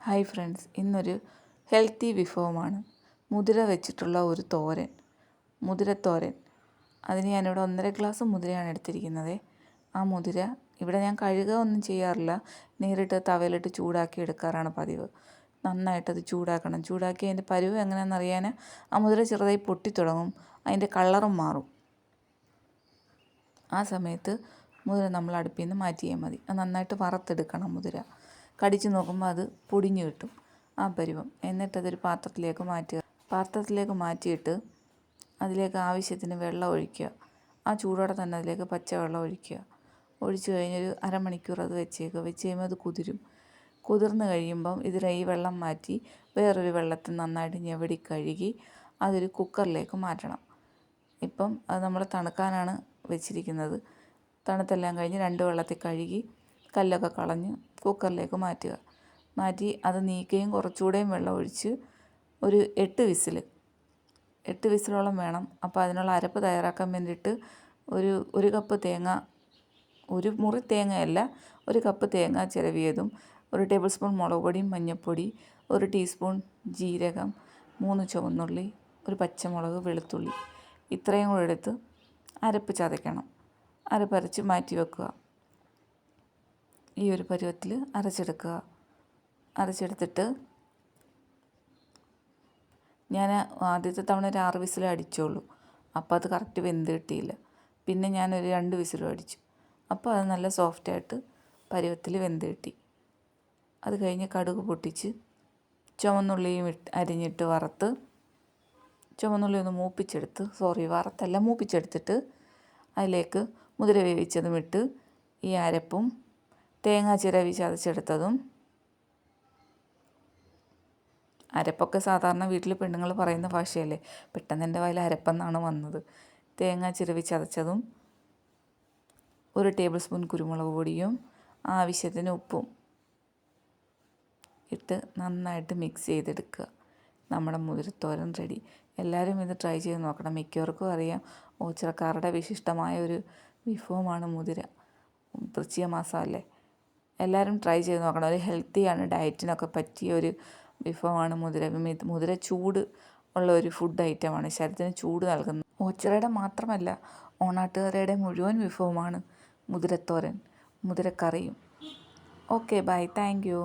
Hi friends, ഇന്നൊരു healthy വിഭവമാണ് മുതിര വെച്ചിട്ടുള്ള ഒരു തോരൻ, മുതിരത്തോരൻ. അതിന് ഞാനിവിടെ 1.5 ഗ്ലാസ് മുതിരയാണ് എടുത്തിരിക്കുന്നത്. ആ മുതിര ഇവിടെ ഞാൻ കഴുകുക ഒന്നും ചെയ്യാറില്ല, നേരിട്ട് തവയിലിട്ട് ചൂടാക്കി എടുക്കാറാണ് പതിവ്. നന്നായിട്ടത് ചൂടാക്കണം. ചൂടാക്കി അതിൻ്റെ പരുവ് എങ്ങനെയാണെന്ന് അറിയാൻ ആ മുതിര ചെറുതായി പൊട്ടിത്തുടങ്ങും, അതിൻ്റെ കളറും മാറും. ആ സമയത്ത് മുതിര നമ്മൾ അടുപ്പിൽ നിന്ന് മാറ്റിയാൽ മതി. അത് നന്നായിട്ട് വറുത്തെടുക്കണം. മുതിര കടിച്ച് നോക്കുമ്പോൾ അത് പൊടിഞ്ഞ് കിട്ടും, ആ പരുവം. എന്നിട്ടതൊരു പാത്രത്തിലേക്ക് മാറ്റിയിട്ട് അതിലേക്ക് ആവശ്യത്തിന് വെള്ളം ഒഴിക്കുക. ആ ചൂടോടെ തന്നെ അതിലേക്ക് പച്ചവെള്ളം ഒഴിക്കുക. ഒഴിച്ച് കഴിഞ്ഞൊരു അരമണിക്കൂർ അത് വെച്ച് കഴിയുമ്പോൾ അത് കുതിർന്ന് കഴിയുമ്പം ഈ വെള്ളം മാറ്റി വേറൊരു വെള്ളത്തിൽ നന്നായിട്ട് ഞെവടി കഴുകി അതൊരു കുക്കറിലേക്ക് മാറ്റണം. ഇപ്പം അത് നമ്മൾ തണുക്കാനാണ് വെച്ചിരിക്കുന്നത്. തണുത്തെല്ലാം കഴിഞ്ഞ് 2 വെള്ളത്തിൽ കഴുകി കല്ലൊക്കെ കളഞ്ഞ് കുക്കറിലേക്ക് മാറ്റി അത് നീക്കുകയും കുറച്ചുകൂടെയും വെള്ളം ഒഴിച്ച് ഒരു 8 വിസിലോളം വേണം. അപ്പോൾ അതിനുള്ള അരപ്പ് തയ്യാറാക്കാൻ വേണ്ടിയിട്ട് ഒരു കപ്പ് തേങ്ങ, ഒരു മുറി തേങ്ങയല്ല, 1 കപ്പ് തേങ്ങ ചിരവിയതും, 1 ടേബിൾ സ്പൂൺ മുളക് പൊടിയും മഞ്ഞൾപ്പൊടി, 1 ടീസ്പൂൺ ജീരകം, 3 ചുവന്നുള്ളി, 1 പച്ചമുളക്, വെളുത്തുള്ളി, ഇത്രയും കൂടെ എടുത്ത് അരപ്പ് ചതയ്ക്കണം. അരപ്പരച്ച് മാറ്റി വെക്കുക. ഈ ഒരു പരുവത്തിൽ അരച്ചെടുത്തിട്ട് ഞാൻ ആദ്യത്തെ തവണ ഒരു 6 വിസിൽ അടിച്ചുള്ളൂ. അപ്പോൾ അത് കറക്റ്റ് വെന്ത് കിട്ടിയില്ല. പിന്നെ ഞാനൊരു 2 വിസിലും അടിച്ചു. അപ്പോൾ അത് നല്ല സോഫ്റ്റായിട്ട് പരുവത്തിൽ വെന്ത് കിട്ടി. അത് കഴിഞ്ഞ് കടുക് പൊട്ടിച്ച് ചുവന്നുള്ളിയും അരിഞ്ഞിട്ട് വറുത്ത്, ചുവന്നുള്ളി ഒന്ന് മൂപ്പിച്ചെടുത്തിട്ട് അതിലേക്ക് മുതിര വേവിച്ചതും ഇട്ട് ഈ അരപ്പും തേങ്ങ ചിരവി ചതച്ചെടുത്തതും, അരപ്പൊക്കെ സാധാരണ വീട്ടിൽ പെണ്ണുങ്ങൾ പറയുന്ന ഭാഷയല്ലേ, പെട്ടെന്ന് എൻ്റെ വായിൽ അരപ്പെന്നാണ് വന്നത്. തേങ്ങ ചിരവി ചതച്ചതും, 1 ടേബിൾ സ്പൂൺ കുരുമുളക് പൊടിയും ആവശ്യത്തിന് ഉപ്പും ഇട്ട് നന്നായിട്ട് മിക്സ് ചെയ്തെടുക്കുക. നമ്മുടെ മുതിരത്തോരൻ റെഡി. എല്ലാവരും ഇത് ട്രൈ ചെയ്ത് നോക്കണം. മിക്കവർക്കും അറിയാം, ഓച്ചിറക്കാരുടെ വിശിഷ്ടമായ ഒരു വിഭവമാണ് മുതിര. വൃശ്ചിക മാസമല്ലേ, എല്ലാവരും ട്രൈ ചെയ്ത് നോക്കണം. ഒരു ഹെൽത്തിയാണ്, ഡയറ്റിനൊക്കെ പറ്റിയ ഒരു വിഭവമാണ് മുതിര. മുതിര ചൂട് ഉള്ള ഒരു ഫുഡ് ഐറ്റമാണ്, ശരീരത്തിന് ചൂട് നൽകുന്നത്. ഓച്ചിറയുടെ മാത്രമല്ല, ഓണാട്ടുകരയുടെ മുഴുവൻ വിഭവമാണ് മുതിരത്തോരൻ, മുതിരക്കറിയും. Okay, bye, thank U.